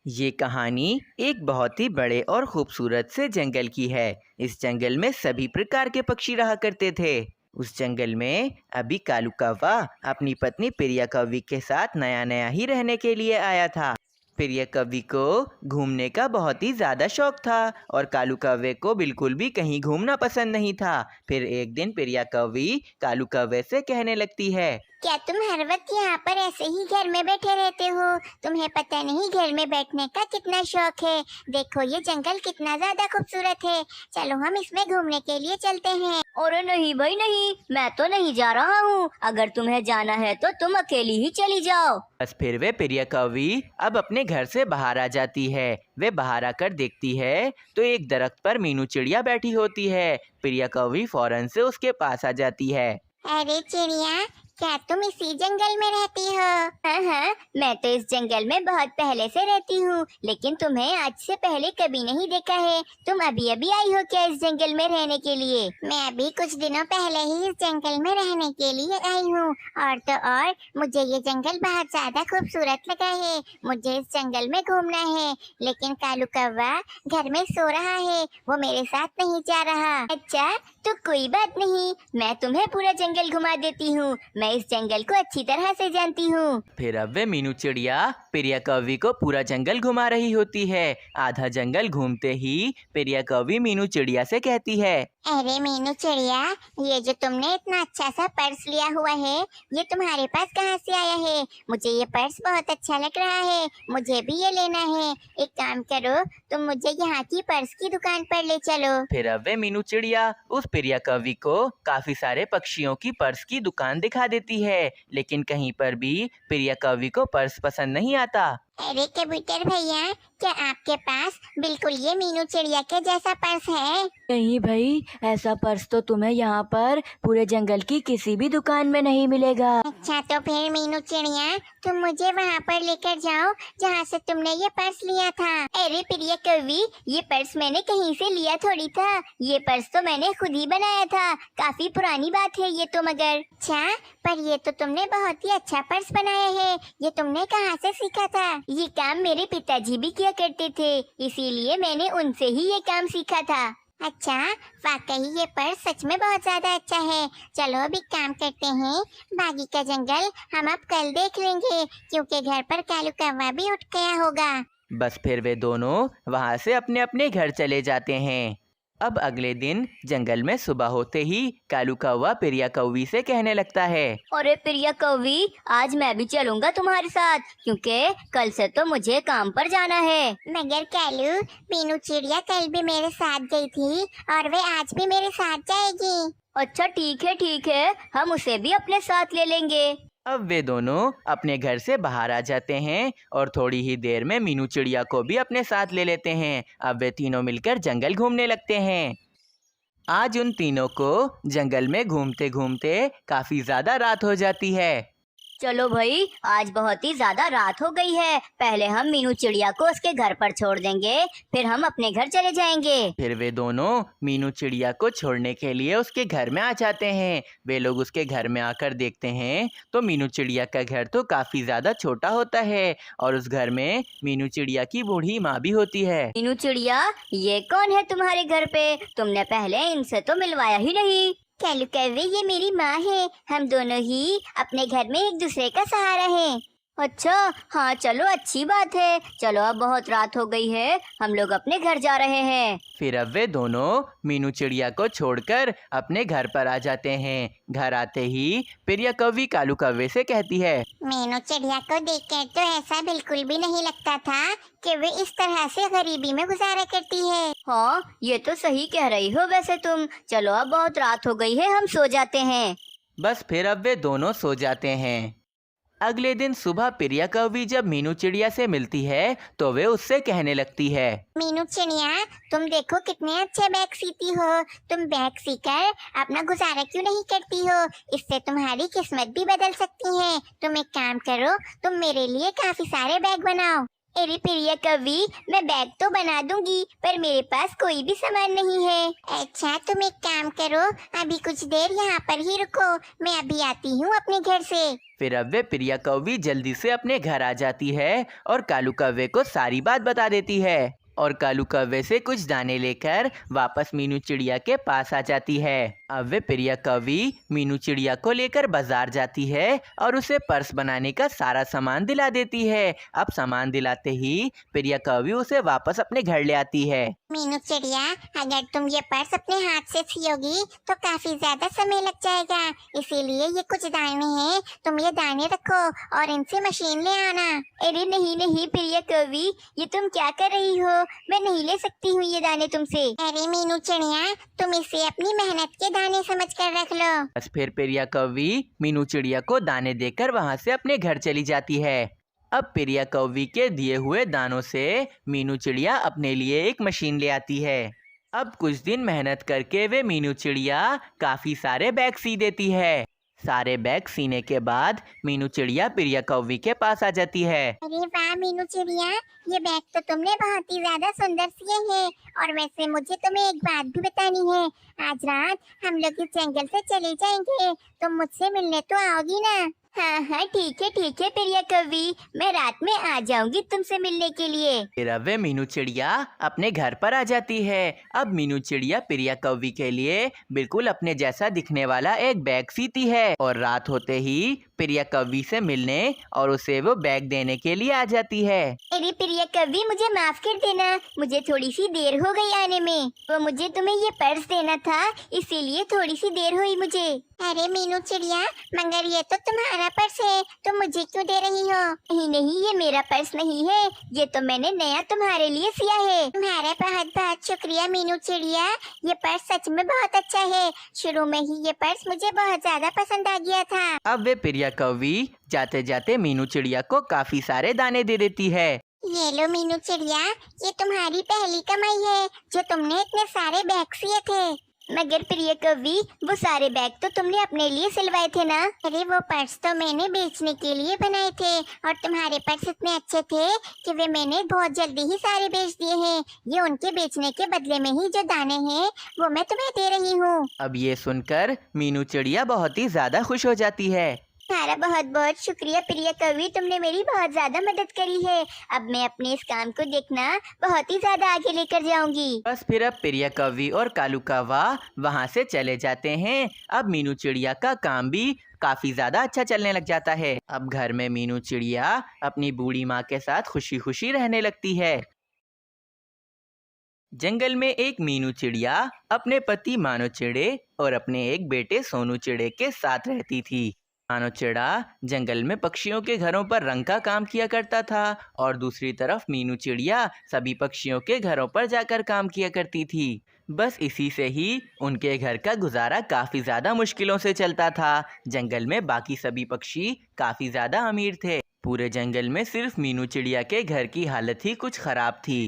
ये कहानी एक बहुत ही बड़े और खूबसूरत से जंगल की है। इस जंगल में सभी प्रकार के पक्षी रहा करते थे। उस जंगल में अभी कालू कौवा अपनी पत्नी प्रिया कौवी के साथ नया नया ही रहने के लिए आया था। प्रिया कौवी को घूमने का बहुत ही ज़्यादा शौक था और कालू कौवे को बिल्कुल भी कहीं घूमना पसंद नहीं था। फिर एक दिन प्रिया कौवी कालू कौवे से कहने लगती है, क्या तुम हर वक्त यहाँ पर ऐसे ही घर में बैठे रहते हो? तुम्हें पता नहीं घर में बैठने का कितना शौक है। देखो ये जंगल कितना ज्यादा खूबसूरत है। चलो हम इसमें घूमने के लिए चलते हैं। अरे नहीं भाई नहीं, मैं तो नहीं जा रहा हूँ। अगर तुम्हें जाना है तो तुम अकेली ही चली जाओ। बस फिर वे प्रिया कौवी अब अपने घर से बाहर आ जाती है। वे बाहर आकर देखती है तो एक दरख्त पर मीनू चिड़िया बैठी होती है। प्रिया कौवी फौरन से उसके पास आ जाती है। अरे चिड़िया, क्या तुम इसी जंगल में रहती हो? हाँ, मैं तो इस जंगल में बहुत पहले से रहती हूँ, लेकिन तुम्हें आज से पहले कभी नहीं देखा है। तुम अभी अभी आई हो क्या इस जंगल में रहने के लिए? मैं अभी कुछ दिनों पहले ही इस जंगल में रहने के लिए आई हूँ। और तो और मुझे ये जंगल बहुत ज्यादा खूबसूरत लगा है। मुझे इस जंगल में घूमना है, लेकिन कालू कौवा घर में सो रहा है, वो मेरे साथ नहीं जा रहा। अच्छा, तो कोई बात नहीं, मैं तुम्हें पूरा जंगल घुमा देती हूँ। मैं इस जंगल को अच्छी तरह से जानती हूँ। फिर अब वे मीनू चिड़िया प्रिया कौवी को पूरा जंगल घुमा रही होती है। आधा जंगल घूमते ही प्रिया कौवी मीनू चिड़िया से कहती है, अरे मीनू चिड़िया, ये जो तुमने इतना अच्छा सा पर्स लिया हुआ है, ये तुम्हारे पास कहाँ से आया है? मुझे ये पर्स बहुत अच्छा लग रहा है, मुझे भी ये लेना है। एक काम करो, तुम मुझे यहाँ की पर्स की दुकान पर ले चलो। फिर अब वे मीनू चिड़िया उस प्रिया कौवी को काफी सारे पक्षियों की पर्स की दुकान दिखा देती है, लेकिन कहीं पर भी प्रिया कौवी को पर्स पसंद नहीं आता। अरे कबूतर भैया, क्या आपके पास बिल्कुल ये मीनू चिड़िया के जैसा पर्स है? नहीं भाई, ऐसा पर्स तो तुम्हें यहाँ पर पूरे जंगल की किसी भी दुकान में नहीं मिलेगा। अच्छा तो फिर मीनू चिड़िया, तुम मुझे वहाँ पर लेकर जाओ जहाँ से तुमने ये पर्स लिया था। अरे प्रिया कवि, ये पर्स मैंने कहीं से लिया थोड़ी था। ये पर्स तो मैंने खुद ही बनाया था। काफी पुरानी बात है ये तो मगर। अच्छा, पर ये तो तुमने बहुत ही अच्छा पर्स बनाया है। ये तुमने कहाँ से सीखा था? ये काम मेरे पिताजी भी किया करते थे, इसीलिए मैंने उनसे ही ये काम सीखा था। अच्छा, वाकई ये पर्स सच में बहुत ज्यादा अच्छा है। चलो अभी काम करते हैं, बाकी का जंगल हम अब कल देख लेंगे, क्योंकि घर पर कालू कौवा भी उठ गया होगा। बस फिर वे दोनों वहां से अपने अपने घर चले जाते हैं। अब अगले दिन जंगल में सुबह होते ही कालू कौवा प्रिया कौवी से कहने लगता है, अरे प्रिया कवि, आज मैं भी चलूंगा तुम्हारे साथ, क्योंकि कल से तो मुझे काम पर जाना है। मगर कालू, मीनू चिड़िया कल भी मेरे साथ गई थी और वे आज भी मेरे साथ जाएगी। अच्छा ठीक है, हम उसे भी अपने साथ ले लेंगे। अब वे दोनों अपने घर से बाहर आ जाते हैं और थोड़ी ही देर में मीनू चिड़िया को भी अपने साथ ले लेते हैं। अब वे तीनों मिलकर जंगल घूमने लगते हैं। आज उन तीनों को जंगल में घूमते घूमते काफी ज्यादा रात हो जाती है। चलो भाई, आज बहुत ही ज्यादा रात हो गई है। पहले हम मीनू चिड़िया को उसके घर पर छोड़ देंगे, फिर हम अपने घर चले जाएंगे। फिर वे दोनों मीनू चिड़िया को छोड़ने के लिए उसके घर में आ जाते हैं। वे लोग उसके घर में आकर देखते हैं तो मीनू चिड़िया का घर तो काफी ज्यादा छोटा होता है और उस घर में मीनू चिड़िया की बूढ़ी माँ भी होती है। मीनू चिड़िया, ये कौन है तुम्हारे घर पे? तुमने पहले इनसे तो मिलवाया ही नहीं। कालू कौवे, ये मेरी माँ है। हम दोनों ही अपने घर में एक दूसरे का सहारा हैं। अच्छा, हाँ चलो अच्छी बात है। चलो अब बहुत रात हो गई है, हम लोग अपने घर जा रहे हैं। फिर अब वे दोनों मीनू चिड़िया को छोड़कर अपने घर पर आ जाते हैं। घर आते ही प्रिया कौवी कालू कौवे से कहती है, मीनू चिड़िया को देखकर तो ऐसा बिल्कुल भी नहीं लगता था कि वे इस तरह से गरीबी में गुजारा करती है। हाँ, ये तो सही कह रही हो वैसे तुम। चलो अब बहुत रात हो गई है, हम सो जाते हैं। बस फिर अब वे दोनों सो जाते हैं। अगले दिन सुबह प्रिया कौवी जब मीनू चिड़िया से मिलती है तो वे उससे कहने लगती है, मीनू चिड़िया, तुम देखो कितने अच्छे बैग सीती हो। तुम बैग सीकर अपना गुजारा क्यों नहीं करती हो? इससे तुम्हारी किस्मत भी बदल सकती है। तुम एक काम करो, तुम मेरे लिए काफी सारे बैग बनाओ। अरे प्रिया कवि, मैं बैग तो बना दूंगी पर मेरे पास कोई भी सामान नहीं है। अच्छा, तुम एक काम करो, अभी कुछ देर यहाँ पर ही रुको, मैं अभी आती हूँ अपने घर से। फिर अब वे प्रिया कौवी जल्दी से अपने घर आ जाती है और कालू कौवे को सारी बात बता देती है और कालू कौवे से कुछ दाने लेकर वापस मीनू चिड़िया के पास आ जाती है। अब वे प्रिया कौवी मीनू चिड़िया को लेकर बाजार जाती है और उसे पर्स बनाने का सारा सामान दिला देती है। अब सामान दिलाते ही प्रिया कौवी उसे वापस अपने घर ले आती है। मीनू चिड़िया, अगर तुम ये पर्स अपने हाथ से सियोगी तो काफी ज्यादा समय लग जाएगा, इसीलिए ये कुछ दाने हैं, तुम ये दाने रखो और इनसे मशीन ले आना। अरे नहीं नहीं प्रिया कवि, ये तुम क्या कर रही हो? मैं नहीं ले सकती हूँ ये दाने तुमसे। अरे मीनू चिड़िया, तुम इसे अपनी मेहनत के दाने समझ कर रख लो। बस फिर प्रिया कौवी मीनू चिड़िया को दाने देकर वहां से अपने घर चली जाती है। अब प्रिया कौवी के दिए हुए दानों से मीनू चिड़िया अपने लिए एक मशीन ले आती है। अब कुछ दिन मेहनत करके वे मीनू चिड़िया काफी सारे बैग सी देती है। सारे बैग सीने के बाद मीनू चिड़िया प्रिया कौवी के पास आ जाती है। अरे वाह मीनू चिड़िया, ये बैग तो तुमने बहुत ही ज्यादा सुंदर सिए हैं। और वैसे मुझे तुम्हें एक बात भी बतानी है, आज रात हम लोग इस जंगल से चले जाएंगे, तुम मुझसे मिलने तो आओगी ना? हाँ हाँ ठीक है प्रिया कवि, मैं रात में आ जाऊंगी तुमसे मिलने के लिए। फिर अब वे मीनू चिड़िया अपने घर पर आ जाती है। अब मीनू चिड़िया प्रिया कौवी के लिए बिल्कुल अपने जैसा दिखने वाला एक बैग सीती है और रात होते ही प्रिया कौवी से मिलने और उसे वो बैग देने के लिए आ जाती है। अरे प्रिया कवि, मुझे माफ कर देना, मुझे थोड़ी सी देर हो गई आने में। वो मुझे तुम्हें ये पर्स देना था, इसीलिए थोड़ी सी देर हुई मुझे। अरे मीनू चिड़िया, मगर ये तो तुम्हारा पर्स है, तुम मुझे क्यों दे रही हो? नहीं नहीं, ये मेरा पर्स नहीं है, ये तो मैंने नया तुम्हारे लिए सिया है। तुम्हारा बहुत बहुत शुक्रिया मीनू चिड़िया, ये पर्स सच में बहुत अच्छा है, शुरू में ही ये पर्स मुझे बहुत ज्यादा पसंद आ गया था। अब वे प्रिया कौवी जाते जाते मीनू चिड़िया को काफी सारे दाने दे देती है। ये लो मीनू चिड़िया, ये तुम्हारी पहली कमाई है जो तुमने इतने सारे बैग सिए थे। मगर प्रिय कवि, वो सारे बैग तो तुमने अपने लिए सिलवाए थे ना? अरे वो पर्स तो मैंने बेचने के लिए बनाए थे और तुम्हारे पर्स इतने अच्छे थे कि वे मैंने बहुत जल्दी ही सारे बेच दिए हैं। ये उनके बेचने के बदले में ही जो दाने हैं वो मैं तुम्हें दे रही हूँ। अब ये सुनकर मीनू चिड़िया बहुत ही ज्यादा खुश हो जाती है। तुम्हारा बहुत बहुत शुक्रिया प्रिय कवि, तुमने मेरी बहुत ज्यादा मदद करी है। अब मैं अपने इस काम को देखना बहुत ही ज्यादा आगे लेकर जाऊंगी। बस फिर अब प्रिया कौवी और कालू कौवा वहाँ से चले जाते हैं। अब मीनू चिड़िया का काम भी काफी ज्यादा अच्छा चलने लग जाता है। अब घर में मीनू चिड़िया अपनी बूढ़ी माँ के साथ खुशी खुशी रहने लगती है। जंगल में एक मीनू चिड़िया अपने पति मानो चिड़े और अपने एक बेटे सोनू चिड़े के साथ रहती थी। मानो चिड़ा जंगल में पक्षियों के घरों पर रंग का काम किया करता था और दूसरी तरफ मीनू चिड़िया सभी पक्षियों के घरों पर जाकर काम किया करती थी। बस इसी से ही उनके घर का गुजारा काफी ज्यादा मुश्किलों से चलता था। जंगल में बाकी सभी पक्षी काफी ज्यादा अमीर थे। पूरे जंगल में सिर्फ मीनू चिड़िया के घर की हालत ही कुछ खराब थी।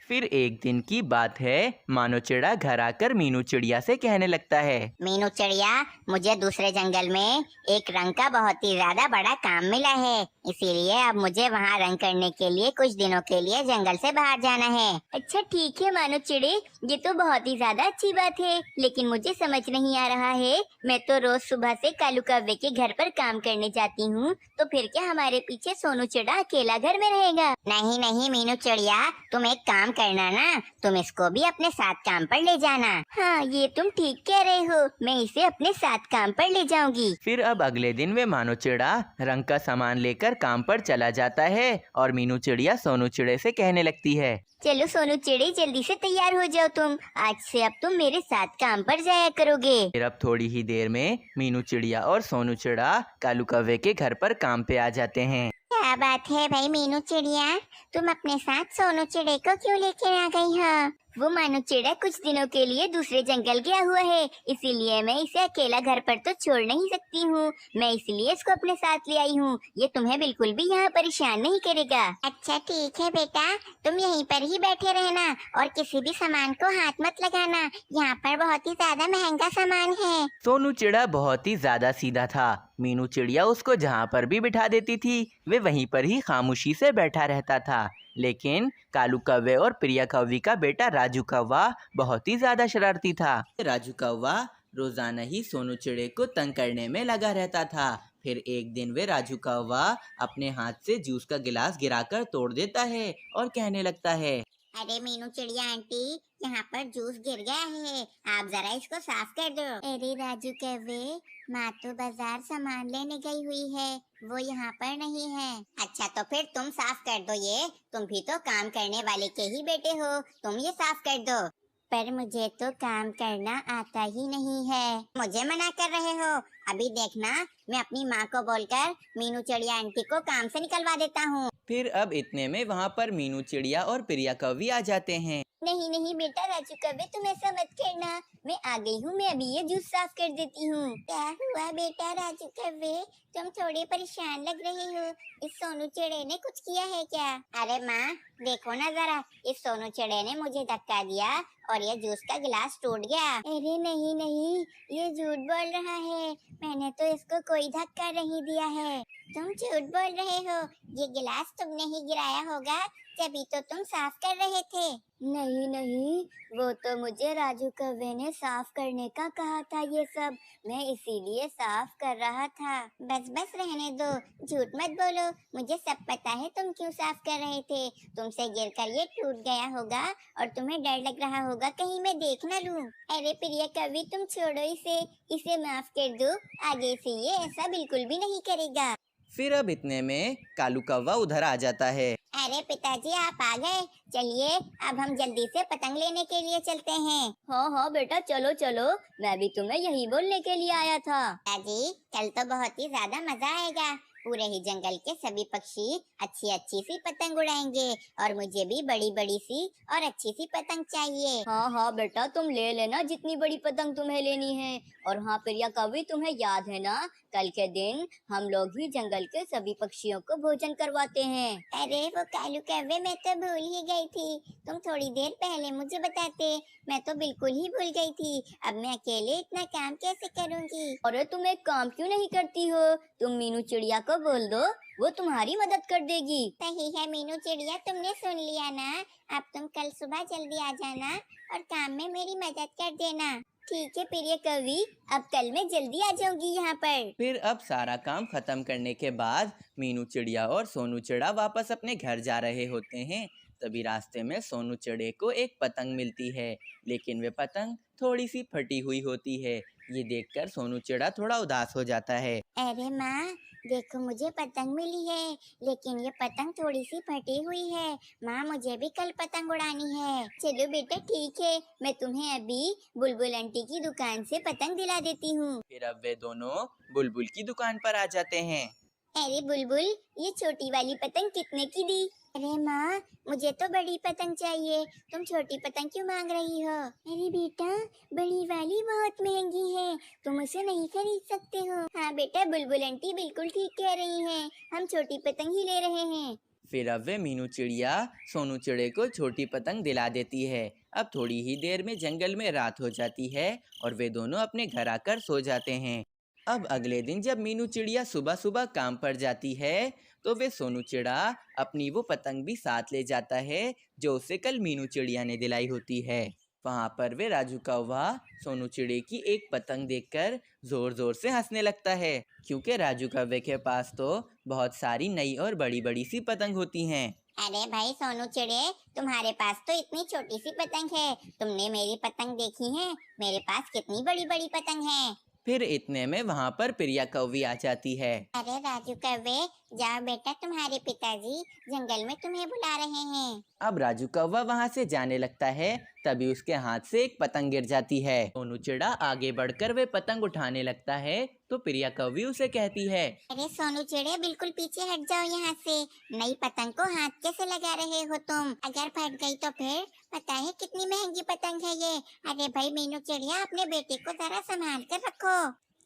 फिर एक दिन की बात है, मानो चिड़ा घर आकर मीनू चिड़िया से कहने लगता है, मीनू चिड़िया, मुझे दूसरे जंगल में एक रंग का बहुत ही ज्यादा बड़ा काम मिला है, इसीलिए अब मुझे वहाँ रंग करने के लिए कुछ दिनों के लिए जंगल से बाहर जाना है। अच्छा ठीक है मानो चिड़े, ये तो बहुत ही ज्यादा अच्छी बात है, लेकिन मुझे समझ नहीं आ रहा है। मैं तो रोज सुबह से कालू कौवे के घर पर काम करने जाती हूँ, तो फिर क्या हमारे पीछे सोनू चिड़ा अकेला घर में रहेगा? नहीं नहीं मीनू चिड़िया, तुम एक काम करना ना, तुम इसको भी अपने साथ काम पर ले जाना। हाँ ये तुम ठीक कह रहे हो, मैं इसे अपने साथ काम पर ले जाऊंगी। फिर अब अगले दिन वे मानो चिड़ा रंग का सामान लेकर काम पर चला जाता है और मीनू चिड़िया सोनू चिड़े से कहने लगती है, चलो सोनू चिड़े जल्दी से तैयार हो जाओ तुम, आज से अब तुम मेरे साथ काम पर जाया करोगे। फिर अब थोड़ी ही देर में मीनू चिड़िया और सोनू चिड़ा कालू कौवे के घर पर काम पे आ जाते हैं। क्या बात है भाई मीनू चिड़िया, तुम अपने साथ सोनू चिड़े को क्यों लेकर आ गई हो? वो मानो चिड़ा कुछ दिनों के लिए दूसरे जंगल गया हुआ है, इसीलिए मैं इसे अकेला घर पर तो छोड़ नहीं सकती हूँ। मैं इसलिए इसको अपने साथ ले आई हूँ। ये तुम्हें बिल्कुल भी यहाँ परेशान नहीं करेगा। अच्छा ठीक है बेटा, तुम यहीं पर ही बैठे रहना और किसी भी सामान को हाथ मत लगाना, यहाँ पर बहुत ही ज्यादा महंगा सामान है। सोनू चिड़ा बहुत ही ज्यादा सीधा था। मीनू चिड़िया उसको जहाँ पर भी बिठा देती थी वे वहीं पर ही खामोशी से बैठा रहता था। लेकिन कालू कौवे और प्रिया कौवी का बेटा राजू कौवा बहुत ही ज्यादा शरारती था। राजू कौवा रोजाना ही सोनू चिड़े को तंग करने में लगा रहता था। फिर एक दिन वे राजू कौवा अपने हाथ से जूस का गिलास गिराकर तोड़ देता है और कहने लगता है, अरे मीनू चिड़िया आंटी, यहाँ पर जूस गिर गया है, आप जरा इसको साफ कर दो। अरे राजू कौवे, माँ तो बाजार सामान लेने गई हुई है, वो यहाँ पर नहीं है। अच्छा तो फिर तुम साफ कर दो ये, तुम भी तो काम करने वाले के ही बेटे हो, तुम ये साफ कर दो। पर मुझे तो काम करना आता ही नहीं है। मुझे मना कर रहे हो? अभी देखना, मैं अपनी माँ को बोलकर मीनू चिड़िया आंटी को काम से निकलवा देता हूँ। फिर अब इतने में वहाँ पर मीनू चिड़िया और प्रिया कौवी आ जाते हैं। नहीं नहीं बेटा राजू कौवे, तुम ऐसा मत करना, मैं आ गई हूँ, मैं अभी ये जूस साफ कर देती हूँ। क्या हुआ बेटा राजू कौवे, तुम थोड़े परेशान लग रहे हो, इस सोनू चिड़े ने कुछ किया है क्या? अरे माँ देखो ना जरा, इस सोनू चिड़े ने मुझे धक्का दिया और ये जूस का गिलास टूट गया। अरे नहीं नहीं, ये झूठ बोल रहा है, मैंने तो इसको कोई धक्का नहीं दिया है। तुम झूठ बोल रहे हो, ये गिलास तुमने ही गिराया होगा, तभी तो तुम साफ कर रहे थे। नहीं नहीं, वो तो मुझे राजू कौवे ने साफ करने का कहा था, ये सब मैं इसीलिए साफ कर रहा था। बस बस रहने दो, झूठ मत बोलो, मुझे सब पता है तुम क्यों साफ कर रहे थे। तुमसे गिरकर ये टूट गया होगा और तुम्हें डर लग रहा होगा कहीं मैं देख न लूं। अरे प्रिया कवि, तुम छोड़ो इसे माफ कर दो, आगे से ये ऐसा बिल्कुल भी नहीं करेगा। फिर अब इतने में कालू कौवा उधर आ जाता है। अरे पिताजी आप आ गए, चलिए अब हम जल्दी से पतंग लेने के लिए चलते हैं। हाँ हाँ बेटा, चलो चलो, मैं भी तुम्हें यही बोलने के लिए आया था। पिताजी कल तो बहुत ही ज्यादा मजा आएगा, पूरे ही जंगल के सभी पक्षी अच्छी अच्छी सी पतंग उड़ाएंगे और मुझे भी बड़ी बड़ी सी और अच्छी सी पतंग चाहिए। हाँ हाँ बेटा, तुम ले लेना जितनी बड़ी पतंग तुम्हें लेनी है। और हाँ प्रिया कवि, तुम्हें याद है ना, कल के दिन हम लोग ही जंगल के सभी पक्षियों को भोजन करवाते हैं। अरे वो कालू कौवे, मैं तो भूल ही गई थी, तुम थोड़ी देर पहले मुझे बताते, मैं तो बिल्कुल ही भूल गई थी। अब मैं अकेले इतना काम कैसे करूँगी? अरे तुम एक काम क्यों नहीं करती हो, तुम मीनू चिड़िया को बोल दो, वो तुम्हारी मदद कर देगी। सही है मीनू चिड़िया, तुमने सुन लिया ना, अब तुम कल सुबह जल्दी आ जाना और काम में मेरी मदद कर देना। ठीक है प्रिय कवि, अब कल मैं जल्दी आ जाऊंगी यहाँ पर। फिर अब सारा काम खत्म करने के बाद मीनू चिड़िया और सोनू चिड़ा वापस अपने घर जा रहे होते हैं। तभी रास्ते में सोनू चिड़े को एक पतंग मिलती है, लेकिन वे पतंग थोड़ी सी फटी हुई होती है। ये देखकर सोनू चिड़ा थोड़ा उदास हो जाता है। अरे माँ देखो, मुझे पतंग मिली है, लेकिन ये पतंग थोड़ी सी फटी हुई है। माँ मुझे भी कल पतंग उड़ानी है। चलो बेटा ठीक है, मैं तुम्हें अभी बुलबुल आंटी की दुकान से पतंग दिला देती हूँ। फिर अब वे दोनों बुलबुल की दुकान पर आ जाते हैं। अरे बुलबुल, ये छोटी वाली पतंग कितने की दी? अरे माँ मुझे तो बड़ी पतंग चाहिए, तुम छोटी पतंग क्यों मांग रही हो? अरे बेटा, बड़ी वाली बहुत महंगी है, तुम उसे नहीं खरीद सकते हो। हाँ बेटा, बुलबुल आंटी बिल्कुल ठीक कह रही हैं, हम छोटी पतंग ही ले रहे हैं। फिर अब वे मीनू चिड़िया सोनू चिड़े को छोटी पतंग दिला देती है। अब थोड़ी ही देर में जंगल में रात हो जाती है और वे दोनों अपने घर आकर सो जाते हैं। अब अगले दिन जब मीनू चिड़िया सुबह सुबह काम पर जाती है तो वे सोनू चिड़ा अपनी वो पतंग भी साथ ले जाता है जो उसे कल मीनू चिड़िया ने दिलाई होती है। वहाँ पर वे राजू कौवा सोनू चिड़े की एक पतंग देखकर जोर जोर से हंसने लगता है, क्योंकि राजू कौवे के पास तो बहुत सारी नई और बड़ी बड़ी सी पतंग होती हैं। अरे भाई सोनू चिड़े, तुम्हारे पास तो इतनी छोटी सी पतंग है, तुमने मेरी पतंग देखी है? मेरे पास कितनी बड़ी बड़ी पतंग है। फिर इतने में वहाँ पर प्रिया कौवी आ जाती है। अरे राजू कौवे, जाओ बेटा, तुम्हारे पिताजी जंगल में तुम्हें बुला रहे हैं। अब राजू कौवा वहाँ से जाने लगता है, तभी उसके हाथ से एक पतंग गिर जाती है। सोनू चिड़ा आगे बढ़कर वे पतंग उठाने लगता है तो प्रिया कौवी उसे कहती है, अरे सोनू चिड़े बिल्कुल पीछे हट जाओ यहाँ से, नई पतंग को हाथ कैसे लगा रहे हो तुम? अगर फट गई तो फिर पता है कितनी महंगी पतंग है ये। अरे भाई मीनू चिड़िया, अपने बेटे को जरा संभाल कर रखो।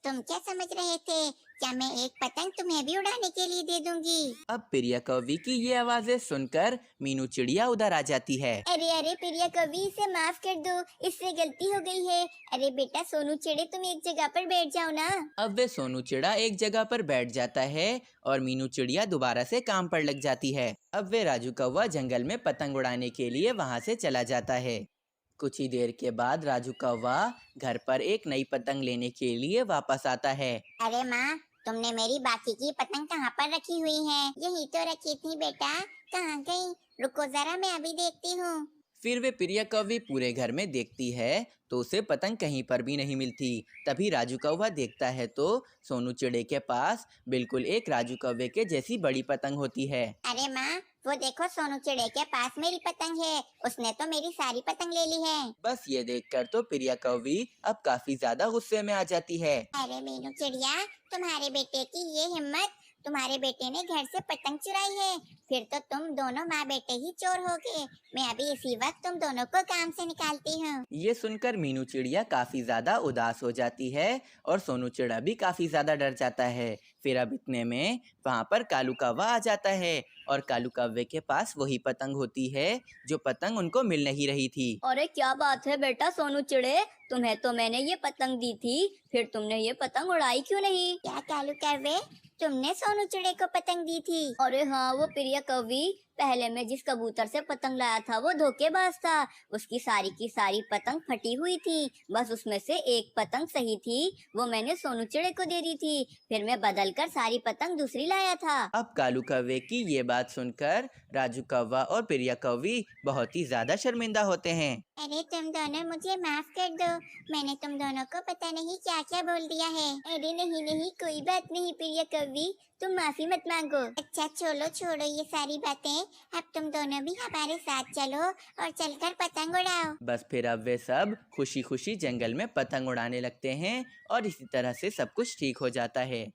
तुम क्या समझ रहे थे क्या मैं एक पतंग तुम्हें भी उड़ाने के लिए दे दूंगी? अब प्रिया कौवी की ये आवाजें सुनकर मीनू चिड़िया उधर आ जाती है। अरे अरे प्रिया कवि, इसे माफ कर दो, इससे गलती हो गई है। अरे बेटा सोनू चिड़े, तुम एक जगह पर बैठ जाओ ना। अब वे सोनू चिड़ा एक जगह पर बैठ जाता है और मीनू चिड़िया दोबारा से काम पर लग जाती है। अब वे राजू कौवा जंगल में पतंग उड़ाने के लिए वहां से चला जाता है। कुछ ही देर के बाद राजू कौवा घर पर एक नई पतंग लेने के लिए वापस आता है। अरे माँ, तुमने मेरी बाकी की पतंग कहाँ पर रखी हुई है? यही तो रखी थी बेटा, कहाँ गई? रुको जरा, मैं अभी देखती हूँ। फिर वे प्रिया कौवी पूरे घर में देखती है तो उसे पतंग कहीं पर भी नहीं मिलती। तभी राजू कौवा देखता है तो सोनू चिड़े के पास बिल्कुल एक राजू कौवे के जैसी बड़ी पतंग होती है। अरे माँ, वो देखो, सोनू चिड़े के पास मेरी पतंग है। उसने तो मेरी सारी पतंग ले ली है। बस ये देखकर तो प्रिया कौवी अब काफी ज्यादा गुस्से में आ जाती है। अरे मीनू चिड़िया, तुम्हारे बेटे की ये हिम्मत! तुम्हारे बेटे ने घर से पतंग चुराई है। फिर तो तुम दोनों माँ बेटे ही चोर होगे। मैं अभी इसी वक्त तुम दोनों को काम से निकालती हूँ। ये सुनकर मीनू चिड़िया काफी ज्यादा उदास हो जाती है और सोनू चिड़ा भी काफी ज्यादा डर जाता है। फिर अब इतने में वहाँ पर कालू कौवा आ जाता है और कालू कौवे के पास वही पतंग होती है जो पतंग उनको मिल नहीं रही थी। अरे क्या बात है बेटा सोनू चिड़े, तुम्हें तो मैंने ये पतंग दी थी, फिर तुमने ये पतंग उड़ाई क्यों नहीं? क्या कालू कौवे, तुमने सोनू चिड़े को पतंग दी थी? अरे हाँ, वो प्रिया कवि, पहले मैं जिस कबूतर से पतंग लाया था वो धोखेबाज था। उसकी सारी की सारी पतंग फटी हुई थी, बस उसमें से एक पतंग सही थी, वो मैंने सोनू चिड़े को दे दी थी। फिर मैं बदल कर सारी पतंग दूसरी लाया था। अब कालू कौवे की ये बात सुनकर राजू कौवा और प्रिया कौवी बहुत ही ज्यादा शर्मिंदा होते हैं। अरे तुम दोनों मुझे माफ कर दो, मैंने तुम दोनों को पता नहीं क्या क्या बोल दिया है। अरे नहीं नहीं, कोई बात नहीं प्रिया कवि, तुम माफी मत मांगो। अच्छा छोड़ो छोड़ो ये सारी बातें, अब तुम दोनों भी हमारे साथ चलो और चलकर पतंग उड़ाओ। बस फिर अब वे सब खुशी खुशी जंगल में पतंग उड़ाने लगते हैं और इसी तरह से सब कुछ ठीक हो जाता है।